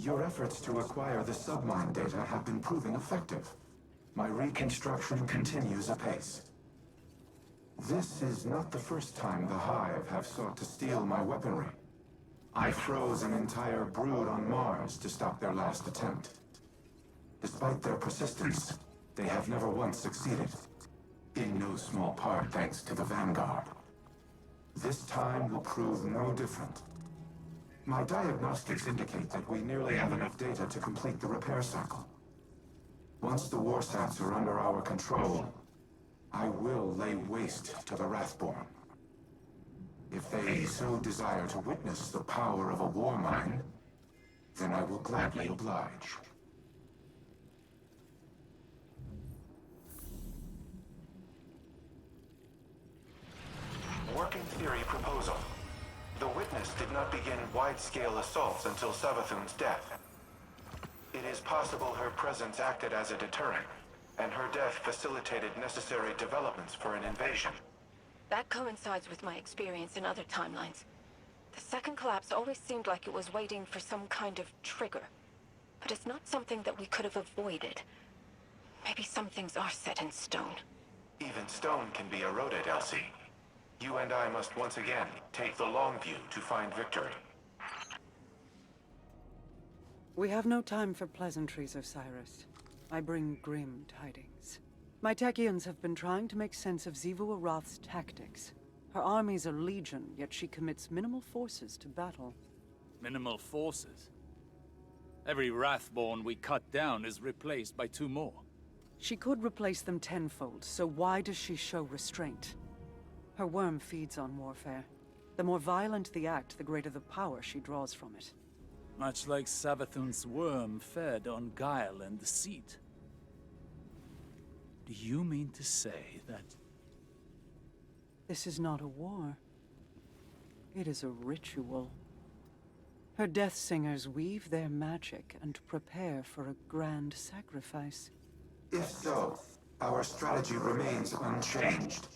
Your efforts to acquire the submine data have been proving effective. My reconstruction continues apace. This is not the first time the Hive have sought to steal my weaponry. I froze an entire brood on Mars to stop their last attempt. Despite their persistence, they have never once succeeded. In no small part thanks to the Vanguard. This time will prove no different. My diagnostics indicate that we nearly have enough data to complete the repair cycle. Once the warsats are under our control, I will lay waste to the Wrathborn. If they so desire to witness the power of a war mine, then I will gladly oblige. Working theory proposal. The witness did not begin wide-scale assaults until Savathun's death. It is possible her presence acted as a deterrent, and her death facilitated necessary developments for an invasion. That coincides with my experience in other timelines. The second collapse always seemed like it was waiting for some kind of trigger. But it's not something that we could have avoided. Maybe some things are set in stone. Even stone can be eroded, Elsie. You and I must once again take the long view to find victory. We have no time for pleasantries, Osiris. I bring grim tidings. My Techians have been trying to make sense of Xivu Arath's tactics. Her armies are legion, yet she commits minimal forces to battle. Minimal forces? Every Wrathborn we cut down is replaced by 2 more. She could replace them tenfold, so why does she show restraint? Her worm feeds on warfare. The more violent the act, the greater the power she draws from it. Much like Savathun's worm fed on guile and deceit. Do you mean to say that... This is not a war. It is a ritual. Her Deathsingers weave their magic and prepare for a grand sacrifice. If so, our strategy remains unchanged.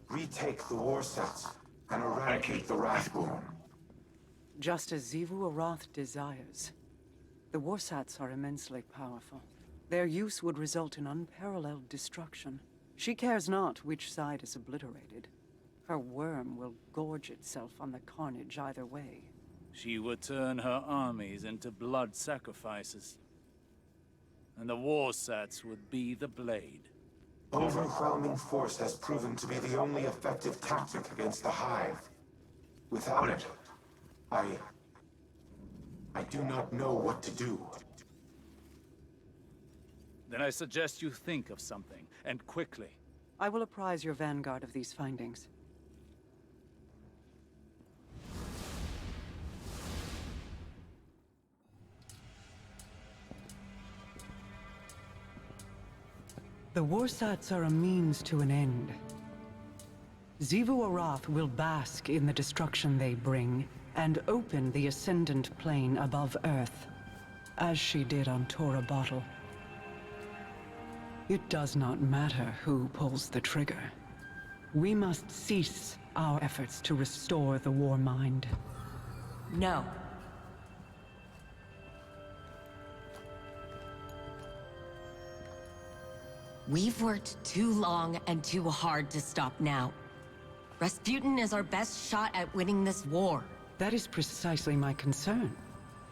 Retake the warsats and eradicate the Wrathborn. Just as Xivu Arath desires. The warsats are immensely powerful. Their use would result in unparalleled destruction. She cares not which side is obliterated. Her worm will gorge itself on the carnage either way. She would turn her armies into blood sacrifices. And the warsats would be the blade. Overwhelming force has proven to be the only effective tactic against the Hive. Without it, I do not know what to do. Then I suggest you think of something, and quickly. I will apprise your Vanguard of these findings. The warsats are a means to an end. Xivu Arath will bask in the destruction they bring, and open the Ascendant Plane above Earth, as she did on Tora Bottle. It does not matter who pulls the trigger. We must cease our efforts to restore the war mind. No. We've worked too long and too hard to stop now. Rasputin is our best shot at winning this war. That is precisely my concern.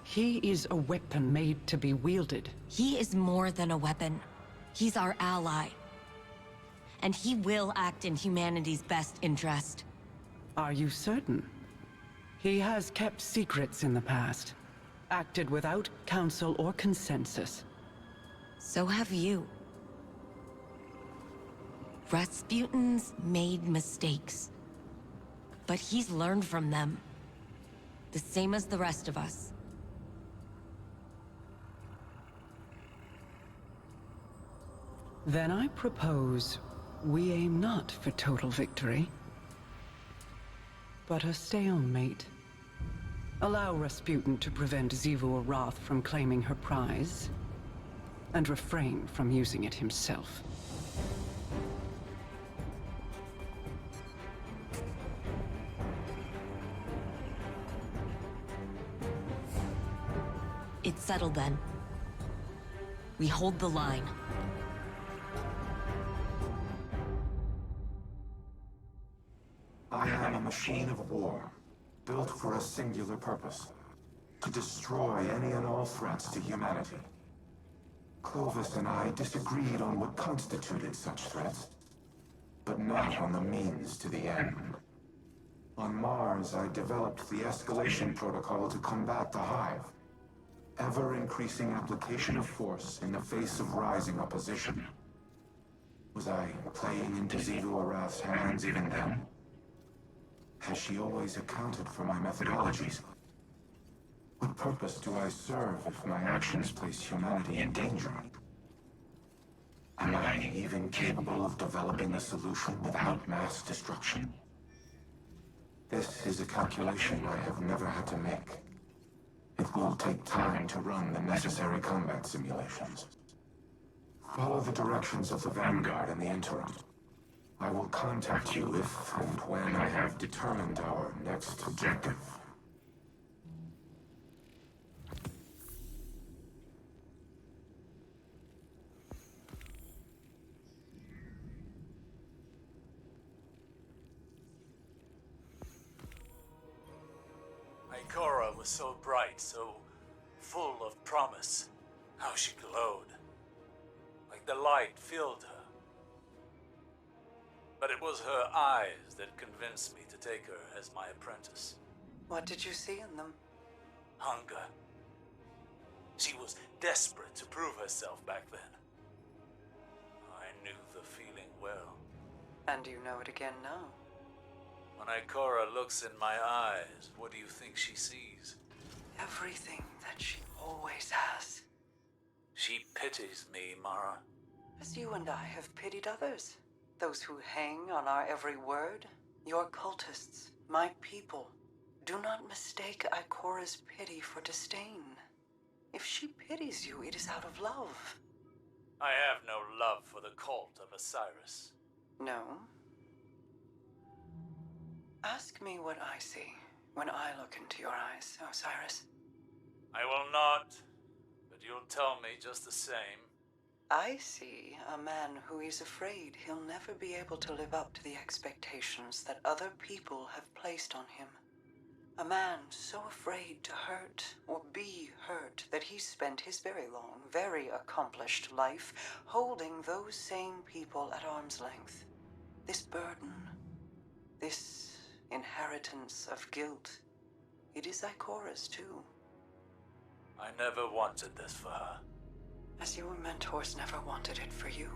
He is a weapon made to be wielded. He is more than a weapon. He's our ally. And he will act in humanity's best interest. Are you certain? He has kept secrets in the past, acted without counsel or consensus. So have you. Rasputin's made mistakes. But he's learned from them. The same as the rest of us. Then I propose we aim not for total victory, but a stalemate. Allow Rasputin to prevent Xivu Arath from claiming her prize, and refrain from using it himself. It's settled then. We hold the line. I am a machine of war, built for a singular purpose. To destroy any and all threats to humanity. Clovis and I disagreed on what constituted such threats, but not on the means to the end. On Mars, I developed the escalation protocol to combat the Hive. Ever-increasing application of force in the face of rising opposition. Was I playing into Xivu Arath's hands even then? Has she always accounted for my methodologies? What purpose do I serve if my actions place humanity in danger? Am I even capable of developing a solution without mass destruction? This is a calculation I have never had to make. It will take time to run the necessary combat simulations. Follow the directions of the Vanguard in the interim. I will contact you if and when I have determined our next objective. Ikora was so bright, so full of promise. How she glowed. Like the light filled her. But it was her eyes that convinced me to take her as my apprentice. What did you see in them? Hunger. She was desperate to prove herself back then. I knew the feeling well. And you know it again now. When Ikora looks in my eyes, what do you think she sees? Everything that she always has. She pities me, Mara. As you and I have pitied others. Those who hang on our every word. Your cultists, my people. Do not mistake Ikora's pity for disdain. If she pities you, it is out of love. I have no love for the cult of Osiris. No? Ask me what I see when I look into your eyes, Osiris. I will not, but you'll tell me just the same. I see a man who is afraid he'll never be able to live up to the expectations that other people have placed on him. A man so afraid to hurt or be hurt that he spent his very long, very accomplished life holding those same people at arm's length. This burden, this inheritance of guilt, it is Ikora's too. I never wanted this for her. As your mentors never wanted it for you.